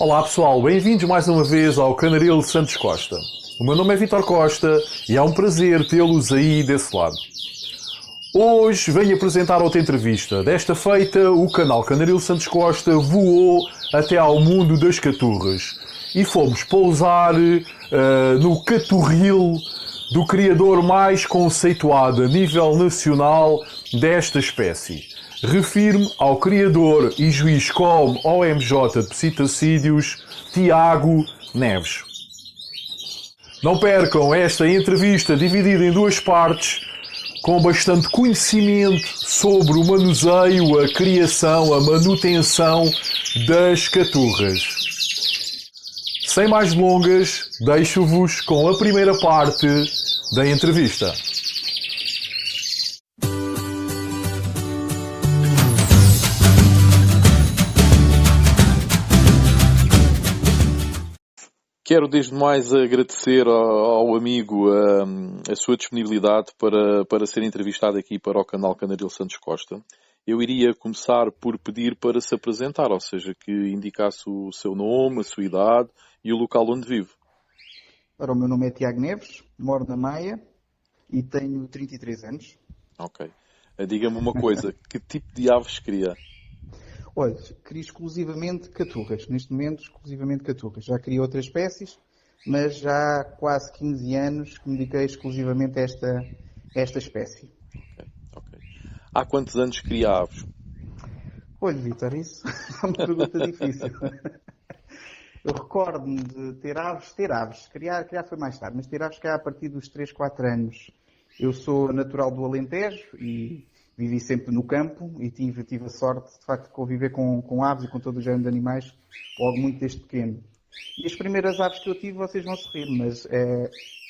Olá pessoal, bem-vindos mais uma vez ao Canaril Santos Costa. O meu nome é Vítor Costa e é um prazer tê-los aí desse lado. Hoje venho apresentar outra entrevista. Desta feita, o canal Canaril Santos Costa voou até ao mundo das caturras e fomos pousar no caturril do criador mais conceituado a nível nacional desta espécie. Refiro-me ao criador e juiz com OMJ de psitacídeos, Tiago Neves. Não percam esta entrevista dividida em duas partes, com bastante conhecimento sobre o manuseio, a criação, a manutenção das caturras. Sem mais delongas, deixo-vos com a primeira parte da entrevista. Quero desde mais agradecer ao amigo a sua disponibilidade para ser entrevistado aqui para o canal Canaril Santos Costa. Eu iria começar por pedir para se apresentar, ou seja, que indicasse o seu nome, a sua idade e o local onde vive. Ora, o meu nome é Tiago Neves, moro na Maia e tenho 33 anos. Ok. Diga-me uma coisa, que tipo de aves cria? Olha, crio exclusivamente caturras. Neste momento, exclusivamente caturras. Já criei outras espécies, mas já há quase 15 anos que me dediquei exclusivamente a esta espécie. Ok. Há quantos anos cria aves? Olha, Vítor, isso é uma pergunta difícil. Eu recordo-me de ter aves. Criar foi mais tarde, mas ter aves que há a partir dos 3, 4 anos. Eu sou natural do Alentejo e vivi sempre no campo e tive a sorte, de facto, de conviver com aves e com todo o género de animais logo muito desde pequeno. E as primeiras aves que eu tive, vocês vão se rir, mas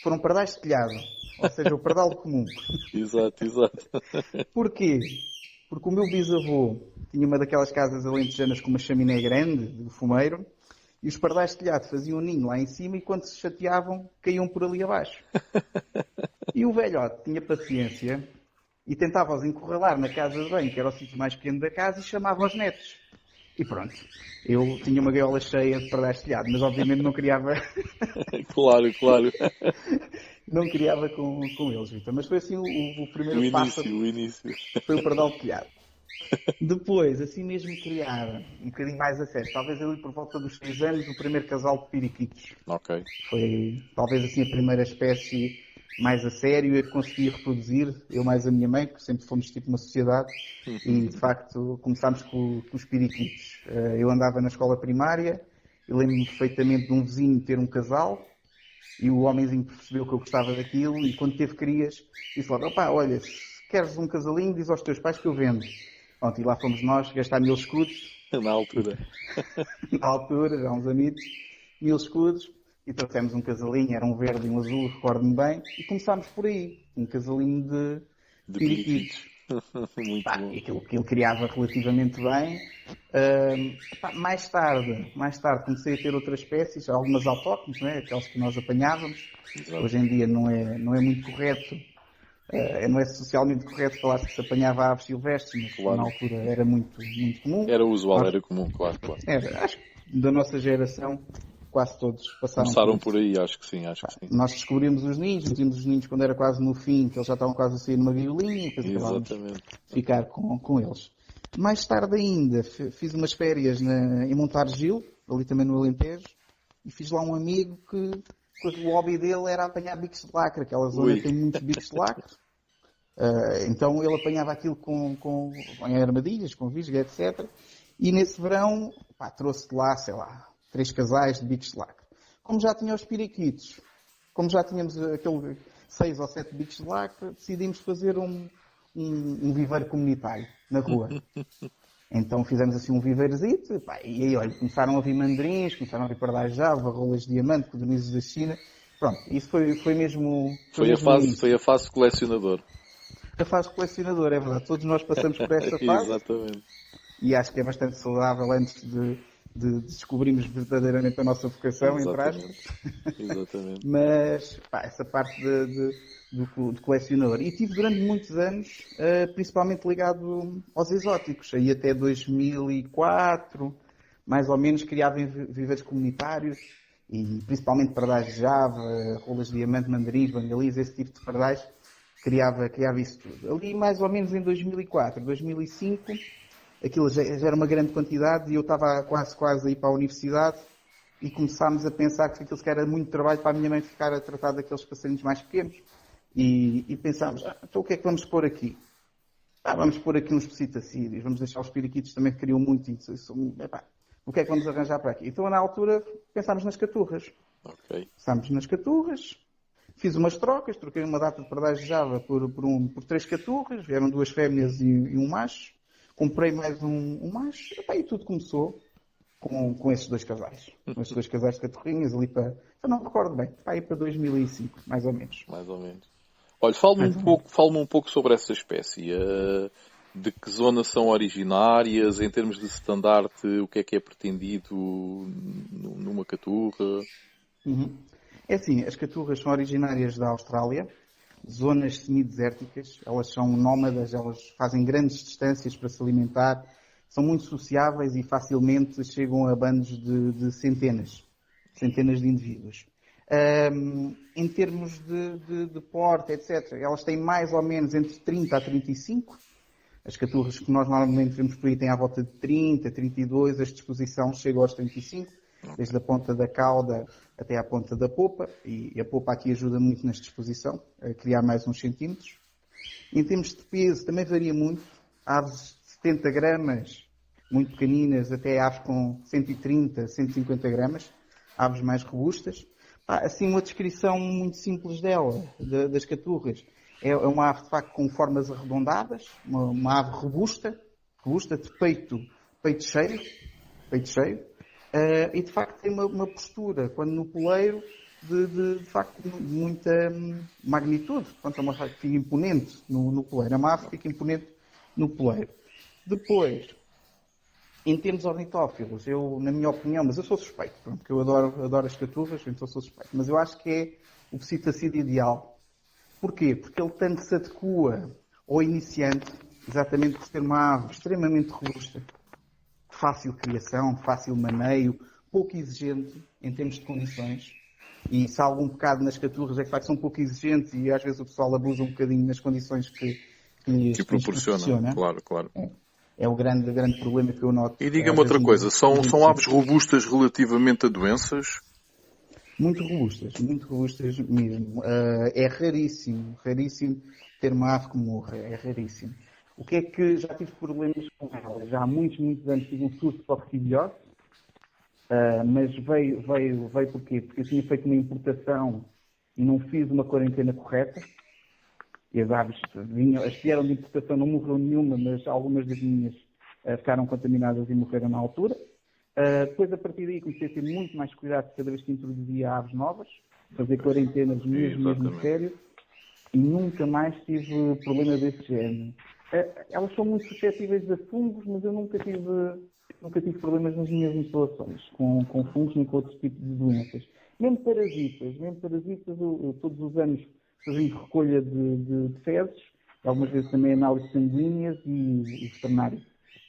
foram pardais de telhado, ou seja, o pardal comum. Exato. Porquê? Porque o meu bisavô tinha uma daquelas casas alentejanas com uma chaminé grande, de fumeiro, e os pardais de telhado faziam um ninho lá em cima e quando se chateavam, caíam por ali abaixo. E o velhote tinha paciência e tentava-os encurralar na casa de banho, que era o sítio mais pequeno da casa, e chamava os netos. E pronto. Eu tinha uma gaiola cheia de pardais de telhado, mas obviamente não criava... Claro. não criava com eles, Vitor. Mas foi assim o primeiro passo. O início. Foi o pardal de telhado. Depois, assim mesmo criar, um bocadinho mais a sério, talvez ali por volta dos 6 anos, o primeiro casal de periquitos. Ok. Foi talvez assim a primeira espécie mais a sério e que consegui reproduzir, eu mais a minha mãe, que sempre fomos tipo uma sociedade, e de facto começámos com os periquitos. Eu andava na escola primária, eu lembro-me perfeitamente de um vizinho ter um casal, e o homenzinho percebeu que eu gostava daquilo, e quando teve crias, disse logo, opá, olha, se queres um casalinho, diz aos teus pais que eu vendo. Pronto, e lá fomos nós gastar 1000 escudos. Na altura. Na altura, já uns amigos, 1000 escudos. E trouxemos um casalinho, era um verde e um azul, recordo-me bem. E começámos por aí. Um casalinho de periquitos. Muito bom. E aquilo criava relativamente bem. Mais tarde comecei a ter outras espécies, algumas autóctones, né? Aquelas que nós apanhávamos. Exato. Hoje em dia não é muito correto. Não é socialmente correto falar que se apanhava aves silvestres, mas Claro. na altura era muito, muito comum. Era usual, era comum, claro. Acho que da nossa geração quase todos Começaram por aí, acho que sim. Nós descobrimos os ninhos, metíamos os ninhos quando era quase no fim, que eles já estavam quase a sair numa gaiolinha, e depois acabávamos de ficar com eles. Mais tarde ainda, fiz umas férias em Montargil, ali também no Alentejo, e fiz lá um amigo que o hobby dele era apanhar bicos de lacre. Aquela zona tem muitos bicos de lacre. Então ele apanhava aquilo com armadilhas, com visga, etc. E nesse verão, trouxe de lá, 3 casais de bicos de lacre. Como já tinha os periquitos, como já tínhamos aquele 6 ou 7 bicos de lacre, decidimos fazer um viveiro comunitário na rua. Então fizemos assim um viveirozito, e aí, olha, começaram a vir mandarins, começaram a vir pardais de java, rolas de diamante, codornizes da China. Pronto, isso foi mesmo... Foi a fase colecionador. A fase colecionador, é verdade. Todos nós passamos por essa fase. Exatamente. E acho que é bastante saudável antes de descobrirmos verdadeiramente a nossa vocação, entre aspas. Exatamente. Mas, essa parte de colecionador. E tive durante muitos anos, principalmente ligado aos exóticos. Aí até 2004, mais ou menos criava em viveiros comunitários e principalmente pardais de Java, rolas de diamante, mandarins, bengalis, esse tipo de pardais, criava isso tudo. Ali mais ou menos em 2004, 2005, aquilo já era uma grande quantidade e eu estava quase a ir para a universidade e começámos a pensar que aquilo era muito trabalho para a minha mãe ficar a tratar daqueles passarinhos mais pequenos. E pensámos, então o que é que vamos pôr aqui? Vamos pôr aqui uns psitacídeos, vamos deixar os periquitos também que criam muito. O que é que vamos arranjar para aqui? Então, na altura, pensámos nas caturras. Ok. Pensámos nas caturras, fiz umas trocas, troquei uma data de pardais de Java por 3 caturras, vieram 2 fêmeas e um macho. Comprei mais um macho, e tudo começou com esses 2 casais. Com esses 2 casais de caturrinhas ali para... Eu não me recordo bem, para aí para 2005, mais ou menos. Mais ou menos. Olha, fale-me um pouco sobre essa espécie. De que zonas são originárias, em termos de standard, o que é pretendido numa caturra? Uhum. É assim, as caturras são originárias da Austrália, zonas semidesérticas, elas são nómadas, elas fazem grandes distâncias para se alimentar, são muito sociáveis e facilmente chegam a bandos de centenas de indivíduos. Em termos de porte, etc., elas têm mais ou menos entre 30 a 35. As caturras que nós normalmente vemos por aí têm à volta de 30, 32, a disposição chega aos 35, desde a ponta da cauda até à ponta da popa, e a popa aqui ajuda muito nesta disposição, a criar mais uns centímetros. Em termos de peso, também varia muito. Aves de 70 gramas, muito pequeninas, até aves com 130, 150 gramas, aves mais robustas. Assim, uma descrição muito simples dela, das caturras. É uma ave, de facto, com formas arredondadas, uma ave robusta de peito cheio, e de facto tem uma postura, quando no poleiro, de facto, de muita magnitude. Portanto, é uma ave que fica imponente no poleiro. É uma ave que fica imponente no poleiro. Depois, em termos ornitófilos, eu, na minha opinião, mas eu sou suspeito, porque eu adoro as caturras, então sou suspeito, mas eu acho que é o psitacídeo ideal. Porquê? Porque ele tanto se adequa ao iniciante, exatamente por ser uma ave extremamente robusta, de fácil criação, fácil maneio, pouco exigente em termos de condições. E se há algum pecado nas caturras é que, de facto, são pouco exigentes e às vezes o pessoal abusa um bocadinho nas condições que proporciona. Claro. É o grande problema que eu noto. E diga-me outra coisa, são aves robustas relativamente a doenças? Muito robustas mesmo. É raríssimo ter uma ave que morra, é raríssimo. O que é que já tive problemas com ela? Já há muitos anos tive um surto de coccidiose, mas veio porquê? Porque eu tinha feito uma importação e não fiz uma quarentena correta. E as aves as que vieram de importação não morreram nenhuma, mas algumas das minhas ficaram contaminadas e morreram na altura. Depois, a partir daí, comecei a ter muito mais cuidado cada vez que introduzia aves novas, fazer quarentenas mesmo sério, e nunca mais tive problema desse género. Elas são muito suscetíveis a fungos, mas eu nunca tive problemas nas minhas instalações, com fungos nem com outros tipos de doenças. Mesmo parasitas, eu todos os anos fazendo recolha de fezes, algumas vezes também análise sanguíneas e veterinário.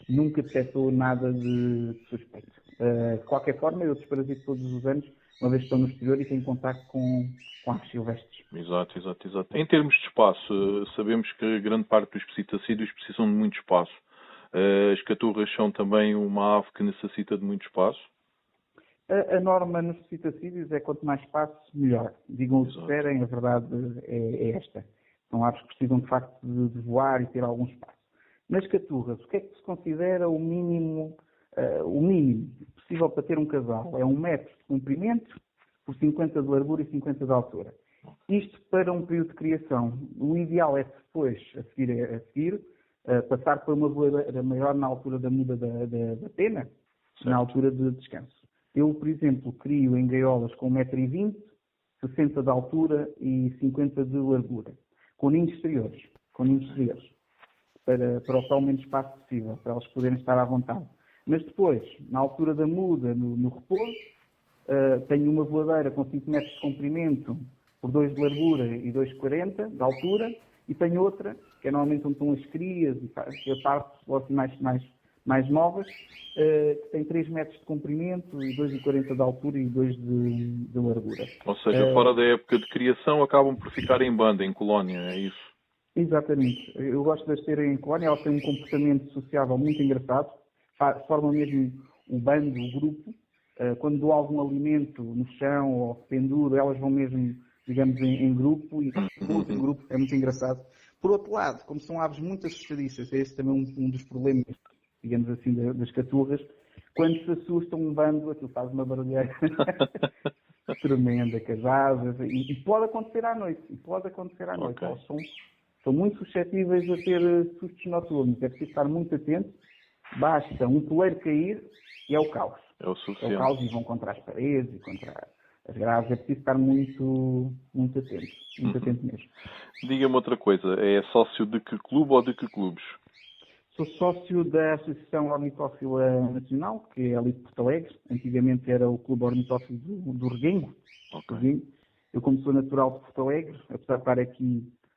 Nunca detectou nada de suspeito. De qualquer forma, eu desparasito todos os anos, uma vez que estou no exterior e tenho contacto com aves silvestres. Exato. Em termos de espaço, sabemos que grande parte dos psitacídeos precisam de muito espaço. As caturras são também uma ave que necessita de muito espaço? A norma nos psitacídeos é quanto mais espaço, melhor. Digam o que esperem, a verdade é esta. São aves que precisam, de facto, de voar e ter algum espaço. Nas caturras, o que é que se considera o mínimo possível para ter um casal? É 1 metro de comprimento, por 50 de largura e 50 de altura. Isto para um período de criação. O ideal é depois, a seguir, passar por uma voadeira maior na altura da muda da pena, na altura de descanso. Eu, por exemplo, crio em gaiolas com 1,20 m, 60 de altura e 50 de largura, com ninhos exteriores. Para o menos espaço possível, para elas poderem estar à vontade. Mas depois, na altura da muda, no repouso, tenho uma voadeira com 5 metros de comprimento por 2 de largura e 2,40 de altura, e tenho outra, que é normalmente onde estão as crias, e a parte mais mais novas, que têm 3 metros de comprimento e 2,40 de altura e 2 de largura. Ou seja, fora da época de criação, acabam por ficar em banda, em colónia, é isso? Exatamente. Eu gosto de as ter em colónia, elas têm um comportamento sociável muito engraçado, formam mesmo o bando, o grupo. Quando dou algum alimento no chão ou penduro, elas vão mesmo, digamos, em grupo e em grupo, é muito engraçado. Por outro lado, como são aves muito assustadiças, é esse também um dos problemas, digamos assim, das caturras, quando se assustam um bando, aquilo faz uma barulheira tremenda, com as asas, e pode acontecer à noite, Ok. Elas são muito suscetíveis a ter sustos noturnos, é preciso estar muito atento, basta um poleiro cair e é o caos. É o É o suficiente. caos e vão contra as paredes e contra as grades, é preciso estar muito atento mesmo. Diga-me outra coisa, é sócio de que clube ou de que clubes? Sou sócio da Associação Ornitófila Nacional, que é ali de Porto Alegre. Antigamente era o Clube Ornitófilo do Reguengo. Ok. Eu, como sou natural de Porto Alegre, apesar de estar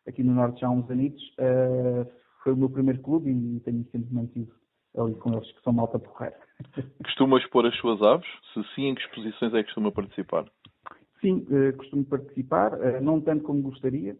aqui no Norte já há uns anitos, foi o meu primeiro clube e tenho sempre mantido ali com eles, que são malta porreira. Costuma expor as suas aves? Se sim, em que exposições é que costuma participar? Sim, costumo participar, não tanto como gostaria.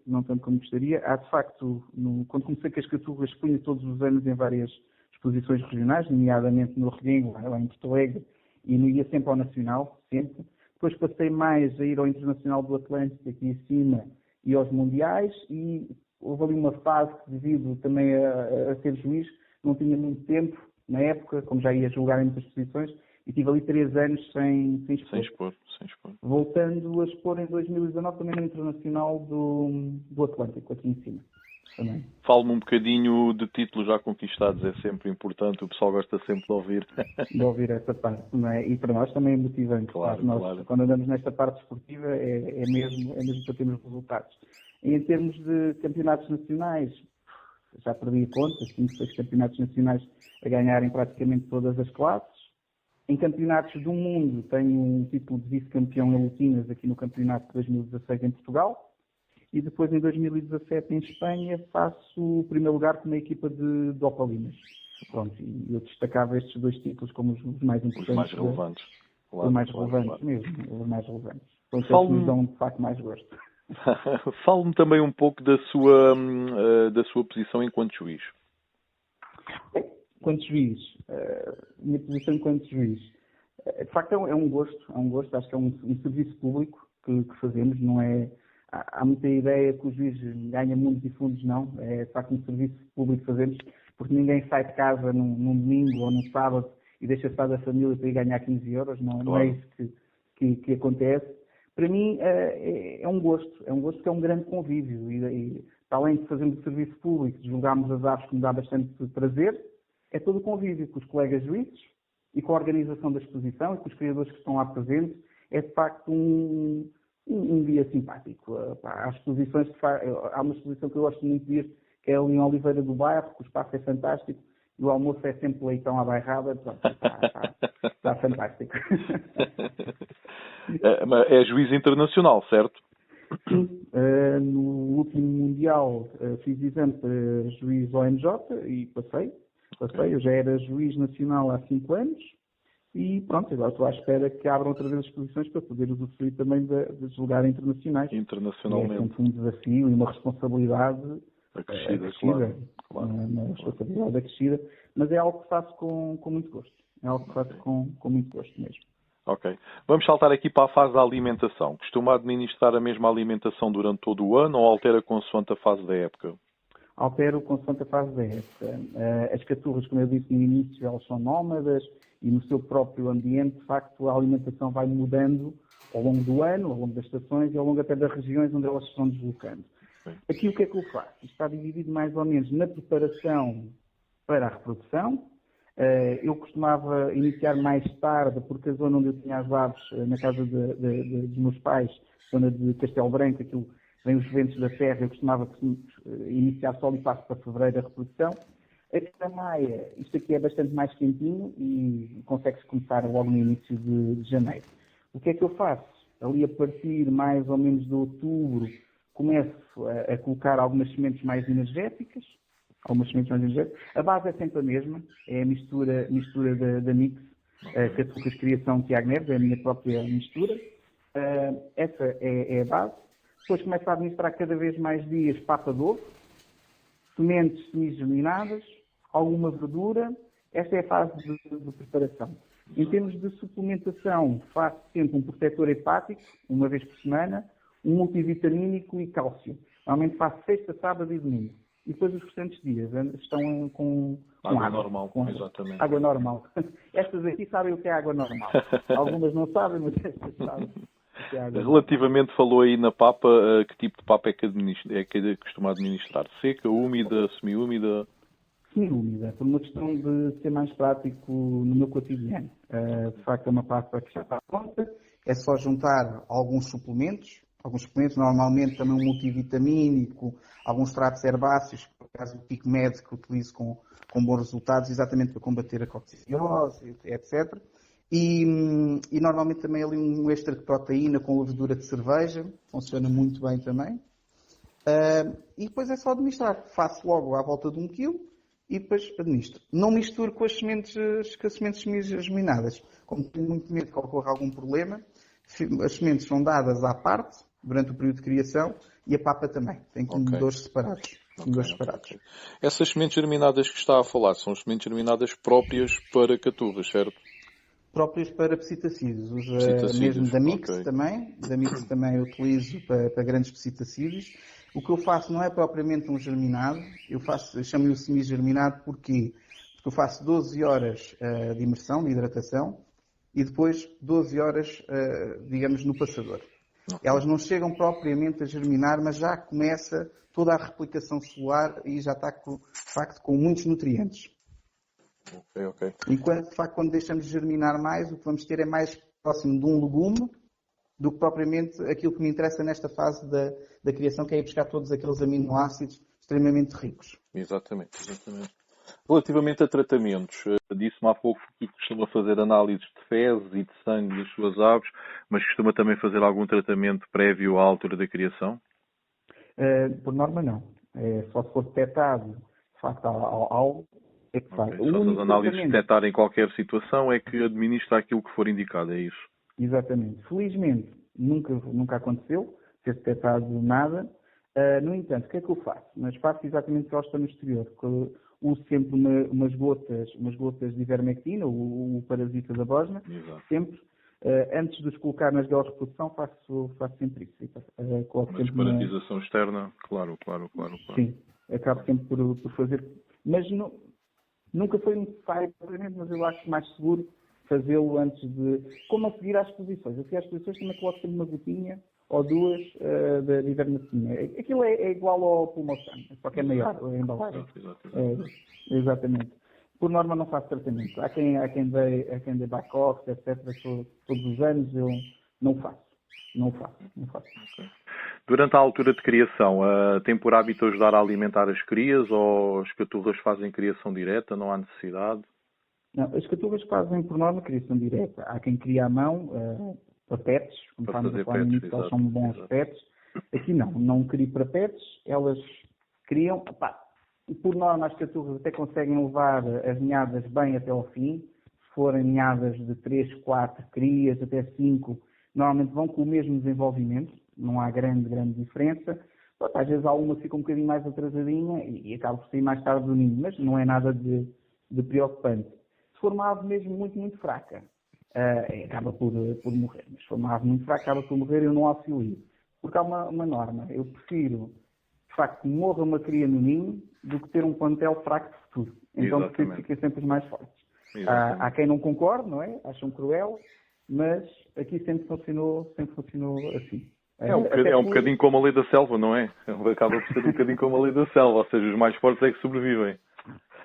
Há, de facto, quando comecei com as caturras, expunha todos os anos em várias exposições regionais, nomeadamente no Reguengo, lá em Porto Alegre, e ia sempre ao Nacional, sempre. Depois passei mais a ir ao Internacional do Atlântico, aqui em cima, e aos Mundiais, e houve ali uma fase que, devido também a ser juiz, não tinha muito tempo, na época, como já ia julgar em muitas exposições, e tive ali 3 anos sem expor. Sem expor. Voltando a expor em 2019 também no Internacional do Atlântico, aqui em cima. Também. Fale-me um bocadinho de títulos já conquistados, é sempre importante, o pessoal gosta sempre de ouvir. De ouvir essa parte, não é? E para nós também é motivante. Claro, Nós, claro. quando andamos nesta parte esportiva, é mesmo para termos resultados. Em termos de campeonatos nacionais, já perdi a conta, 5, 6 campeonatos nacionais a ganharem praticamente todas as classes. Em campeonatos do mundo, tenho um título de vice-campeão em Lutinas aqui no campeonato de 2016 em Portugal. E depois, em 2017, em Espanha, faço o primeiro lugar com uma equipa de Opalinas. Pronto, e eu destacava estes 2 títulos como os mais importantes. Os mais relevantes. Os mais relevantes mesmo, os mais relevantes. São aqueles que nos dão, de facto, mais gosto. Fale-me também um pouco da sua posição enquanto juiz. Enquanto juiz, minha posição enquanto juiz, de facto é um gosto, acho que é um serviço público que fazemos, não é? Há muita ideia que o juiz ganha mundos e fundos, não, é de facto um serviço público que fazemos, porque ninguém sai de casa num domingo ou num sábado e deixa estar da família para ir ganhar 15 euros, não é isso que acontece. Para mim é um gosto que é um grande convívio e além de fazermos o serviço público, de julgarmos as aves que me dá bastante prazer, é todo o convívio com os colegas juízes e com a organização da exposição e com os criadores que estão lá presentes. É, de facto, um dia simpático. Há exposições há uma exposição que eu gosto muito de ir, que é ali em Oliveira do Bairro, que o espaço é fantástico e o almoço é sempre leitão à bairrada. Está fantástico. É juiz internacional, certo? Sim, no último Mundial fiz exame para juiz ONJ e passei. Eu já era juiz nacional há 5 anos e pronto, agora estou à espera que abram outra vez as exposições para poder usufruir também de julgar internacionais. Internacionalmente. É sempre um desafio e uma responsabilidade acrescida, claro. Uma responsabilidade acrescida, mas é algo que faço com muito gosto. É algo que faço com muito gosto mesmo. Ok. Vamos saltar aqui para a fase da alimentação. Costuma administrar a mesma alimentação durante todo o ano ou altera consoante a fase da época? Altero consoante a fase da época. As caturras, como eu disse no início, elas são nómadas e no seu próprio ambiente, de facto, a alimentação vai mudando ao longo do ano, ao longo das estações e ao longo até das regiões onde elas se estão deslocando. Sim. Aqui o que é que eu faço? Isto está dividido mais ou menos na preparação para a reprodução. Eu costumava iniciar mais tarde, porque a zona onde eu tinha as aves, na casa dos meus pais, zona de Castelo Branco, aquilo vem os ventos da serra, eu costumava iniciar só ali passo para fevereiro a reprodução. Aqui na Maia, isto aqui é bastante mais quentinho e consegue-se começar logo no início de janeiro. O que é que eu faço? Ali a partir mais ou menos de outubro, começo a colocar algumas sementes mais energéticas, Algumas sementes mais ingênuas. A base é sempre a mesma, é a mistura da Mix, Catucas Criação Tiago Neves, é a minha própria mistura. Essa é a base. Depois começo a administrar cada vez mais dias papa de ovo, sementes semi-germinadas, alguma verdura. Esta é a fase de preparação. Em termos de suplementação, faço sempre um protetor hepático, uma vez por semana, um multivitamínico e cálcio. Normalmente faço sexta, sábado e domingo. E depois os restantes dias estão com água normal, com exatamente. Água normal. Estas aqui sabem o que é água normal. Algumas não sabem, mas estas sabem o que é água normal. Relativamente, falou aí na papa, que tipo de papa é que costuma administrar? Seca, úmida, semi-úmida? Semi-úmida, por uma questão de ser mais prático no meu cotidiano. De facto, é uma papa que já está pronta. É só juntar alguns suplementos, normalmente também um multivitamínico, alguns tratos herbáceos, por acaso o PicMed, que utilizo com bons resultados, exatamente para combater a coccidiose, etc. E normalmente também ali um extra de proteína com levedura de cerveja, funciona muito bem também. E depois é só administrar. Faço logo à volta de 1 kg e depois administro. Não misturo com as sementes germinadas. Como tenho muito medo que ocorra algum problema, as sementes são dadas à parte durante o período de criação e a papa também. Tem comedores separados. Okay. Essas sementes germinadas que está a falar são as sementes germinadas próprias para caturras, certo? Próprios para psitacídeos. Uso mesmo da Mix também. Da Mix também eu utilizo para grandes psitacídeos. O que eu faço não é propriamente um germinado. Eu chamo-lhe o semi-germinado porque eu faço 12 horas de imersão, de hidratação, e depois 12 horas, digamos, no passador. Elas não chegam propriamente a germinar, mas já começa toda a replicação celular e já está, de facto, com muitos nutrientes. Ok. Enquanto, de facto, quando deixamos de germinar mais, o que vamos ter é mais próximo de um legume do que propriamente aquilo que me interessa nesta fase da criação, que é ir buscar todos aqueles aminoácidos extremamente ricos. Exatamente. Relativamente a tratamentos, disse-me há pouco que costuma fazer análises de fezes e de sangue das suas aves, mas costuma também fazer algum tratamento prévio à altura da criação? Por norma, não. Só se for detectado, de facto, algo, é que faz. Só se as análises detectarem qualquer situação é que administra aquilo que for indicado, é isso? Exatamente. Felizmente, nunca aconteceu ter detectado nada. No entanto, o que é que eu faço? Mas faço exatamente o que gosto no exterior. Uso sempre umas gotas de ivermectina, o parasita da bosna. Exato. Sempre. Antes de os colocar nas galas de reprodução, faço sempre isso. Uma desparasitização externa, claro. Sim, acabo sempre por fazer. Mas nunca foi necessário, mas eu acho mais seguro fazê-lo antes de... Como a seguir às exposições. A seguir às exposições também coloco sempre uma gotinha ou duas de ivermectina. Aquilo é igual ao pulmoção, só que é maior a embalagem. Exatamente. Por norma não faço tratamento. Há quem dê back-off, etc. Todos os anos eu não faço. Okay. Durante a altura de criação, tem por hábito ajudar a alimentar as crias ou as caturras fazem criação direta? Não há necessidade? Não, as caturras fazem por norma criação direta. Há quem cria à mão para pets, como estávamos a falar no início, elas são bons pets. Aqui não crio para pets, elas criam. Por norma, as caturras até conseguem levar as ninhadas bem até ao fim. Se forem ninhadas de 3, 4 crias, até 5, normalmente vão com o mesmo desenvolvimento. Não há grande diferença. Às vezes alguma fica um bocadinho mais atrasadinha e acaba por sair mais tarde do ninho, mas não é nada de preocupante. Se for uma ave mesmo muito fraca, acaba por morrer. Mas se for uma ave muito fraca, acaba por morrer e eu não auxilio. Porque há uma norma. Eu prefiro, de facto, que morra uma cria no ninho do que ter um plantel fraco de futuro. Então prefiro que fiquem sempre os mais fortes. Há quem não concorde, não é? Acham cruel, mas aqui sempre funcionou assim. É um bocadinho como a lei da selva, não é? Acaba por ser um bocadinho como a lei da selva, ou seja, os mais fortes é que sobrevivem.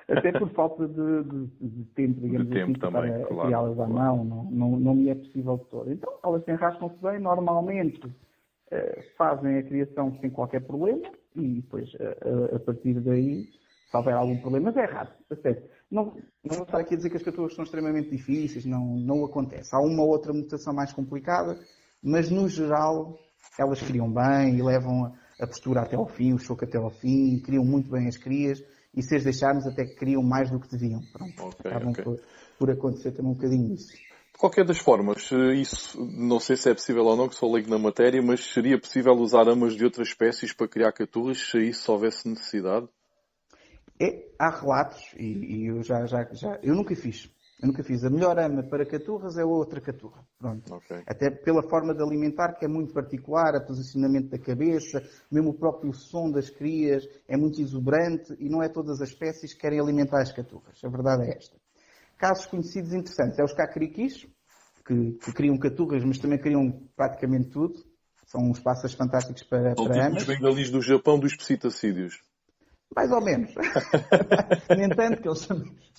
Até por falta de tempo, digamos assim, também, para criá-las à mão, não me é possível de todo. Então, elas enrascam-se bem, normalmente fazem a criação sem qualquer problema e depois, a partir daí, se houver algum problema, mas é raro, a sério. Não vou estar aqui a dizer que as caturras são extremamente difíceis, não acontece. Há uma ou outra mutação mais complicada, mas no geral elas criam bem e levam a postura até ao fim, o choco até ao fim, criam muito bem as crias e se as deixarmos até que criam mais do que deviam. Pronto, Ok, acabam ok. por acontecer também um bocadinho isso. De qualquer das formas, isso não sei se é possível ou não, que sou leigo na matéria, mas seria possível usar amas de outras espécies para criar caturras, se isso houvesse necessidade? Há relatos, e eu eu nunca fiz. Eu nunca fiz. A melhor ama para caturras é outra caturra. Pronto. Ok. Até pela forma de alimentar, que é muito particular, o posicionamento da cabeça, mesmo o próprio som das crias é muito exuberante e não é todas as espécies que querem alimentar as caturras. A verdade é esta. Casos conhecidos interessantes é os cacriquis, que criam caturras, mas também criam praticamente tudo. São uns pássaros fantásticos São para tipo os amas. bengalis do Japão dos psitacídeos. Mais ou menos. No entanto, que eles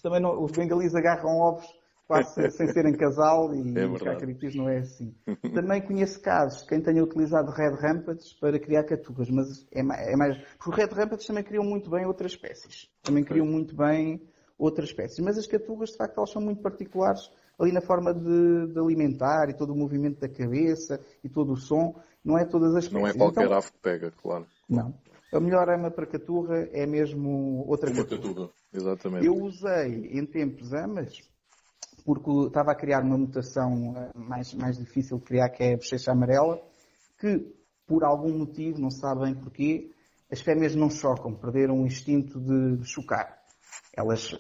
também não, os bengalis agarram ovos quase sem serem casal e É os verdade. cacariquis não é assim. Também conheço casos de quem tenha utilizado red rampants para criar caturras, mas é mais. Porque os red rampants também criam muito bem outras espécies. Também criam muito bem outras espécies. Mas as caturras, de facto, elas são muito particulares ali na forma de alimentar e todo o movimento da cabeça e todo o som. Não é todas as espécies. Não é qualquer Então, ave que pega, claro. não. A melhor ama para caturra é mesmo outra Uma caturra. caturra, exatamente. Eu usei em tempos amas porque estava a criar uma mutação mais difícil de criar, que é a bochecha amarela, que por algum motivo, não sabem porquê, as fêmeas não chocam, perderam o instinto de chocar. Elas,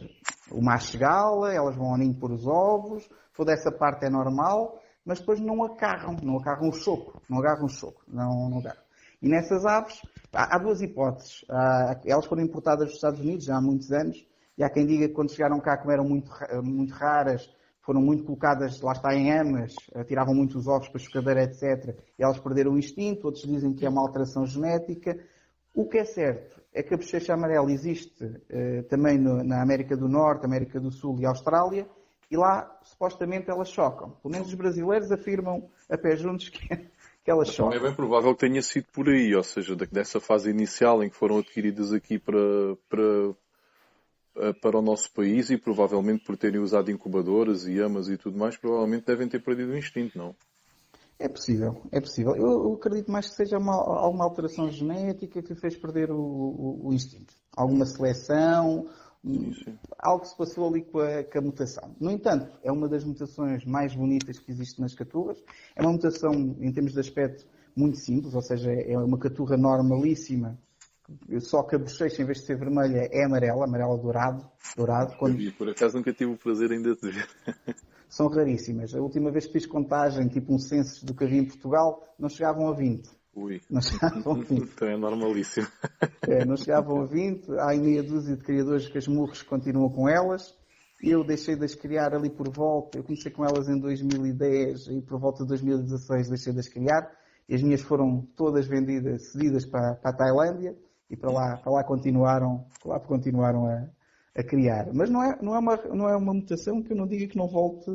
o macho gala, elas vão ao ninho pôr os ovos, toda essa parte é normal, mas depois não agarram o choco, não agarram o choco, não agarram. E nessas aves, há duas hipóteses. Elas foram importadas dos Estados Unidos já há muitos anos, e há quem diga que quando chegaram cá, como eram muito raras, foram muito colocadas, lá está, em amas, tiravam muitos ovos para a chocadeira, etc. E elas perderam o instinto, outros dizem que é uma alteração genética. O que é certo é que a bochecha amarela existe também na América do Norte, América do Sul e Austrália, e lá, supostamente, elas chocam. Pelo menos os brasileiros afirmam a pé juntos que elas Então chocam. é bem provável que tenha sido por aí, ou seja, dessa fase inicial em que foram adquiridas aqui para o nosso país e provavelmente por terem usado incubadoras e amas e tudo mais, provavelmente devem ter perdido o instinto, não? É possível, é possível. Eu acredito mais que seja alguma alteração genética que fez perder o instinto. Alguma seleção, Sim. algo que se passou ali com a mutação. No entanto, é uma das mutações mais bonitas que existe nas caturras. É uma mutação, em termos de aspecto, muito simples, ou seja, é uma caturra normalíssima, só que a bochecha, em vez de ser vermelha, é amarela dourado. E por acaso nunca tive o prazer ainda de ver. São raríssimas. A última vez que fiz contagem, tipo um censo do que havia em Portugal, não chegavam a 20. Ui. Não chegavam a 20. Então é normalíssimo. Não chegavam a 20. Há meia dúzia de criadores que as murros continuam com elas. Eu deixei de as criar ali por volta. Eu comecei com elas em 2010 e por volta de 2016 deixei de as criar. E as minhas foram todas vendidas, cedidas para a Tailândia e para lá continuaram a criar. Mas não é uma mutação que eu não diga que não volte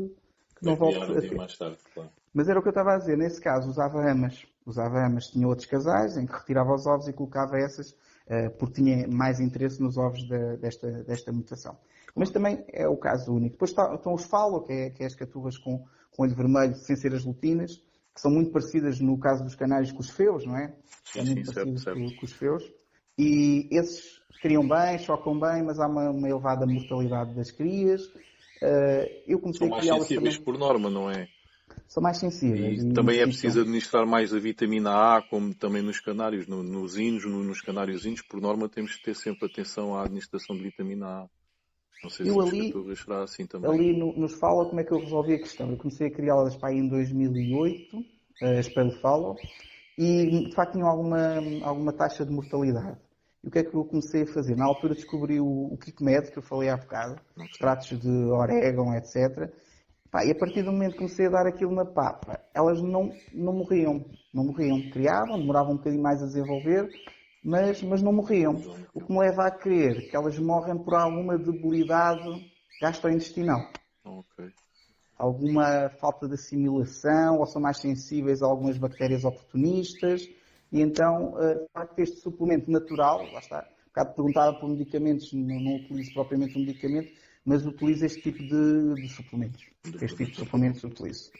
a ter. mais tarde, claro. Mas era o que eu estava a dizer. Nesse caso, usava amas. Tinha outros casais em que retirava os ovos e colocava essas, porque tinha mais interesse nos ovos desta mutação. Mas também é o caso único. Depois estão os falo, que é as caturras com olho vermelho, sem ser as lutinas, que são muito parecidas, no caso dos canários, com os feus, não é? Sim, Muito certo. com os feus. E esses criam bem, chocam bem, mas há uma elevada mortalidade das crias. Eu comecei São a mais criá-las sensíveis também. por norma, não é? São mais sensíveis. E também é preciso administrar mais a vitamina A, como também nos canários, nos índios, nos canáriozinhos, por norma temos que ter sempre atenção à administração de vitamina A. Não sei se Eu as ali, caturras será assim também. ali nos Follow, como é que eu resolvi a questão? Eu comecei a criá-las para aí em 2008, as pelo Follow, e de facto tinham alguma taxa de mortalidade. E o que é que eu comecei a fazer? Na altura descobri o KickMed, que eu falei há bocado, extratos de orégano, etc. Pá, e a partir do momento que comecei a dar aquilo na papa, elas não morriam. Não morriam. Criavam, demoravam um bocadinho mais a desenvolver, mas não morriam. O que me leva a crer que elas morrem por alguma debilidade gastrointestinal. Ok. Alguma falta de assimilação, ou são mais sensíveis a algumas bactérias oportunistas. E então, de facto, este suplemento natural, lá está, um bocado perguntava por medicamentos, não utilizo propriamente um medicamento, mas utilizo este tipo de suplementos. Este tipo de suplementos utilizo.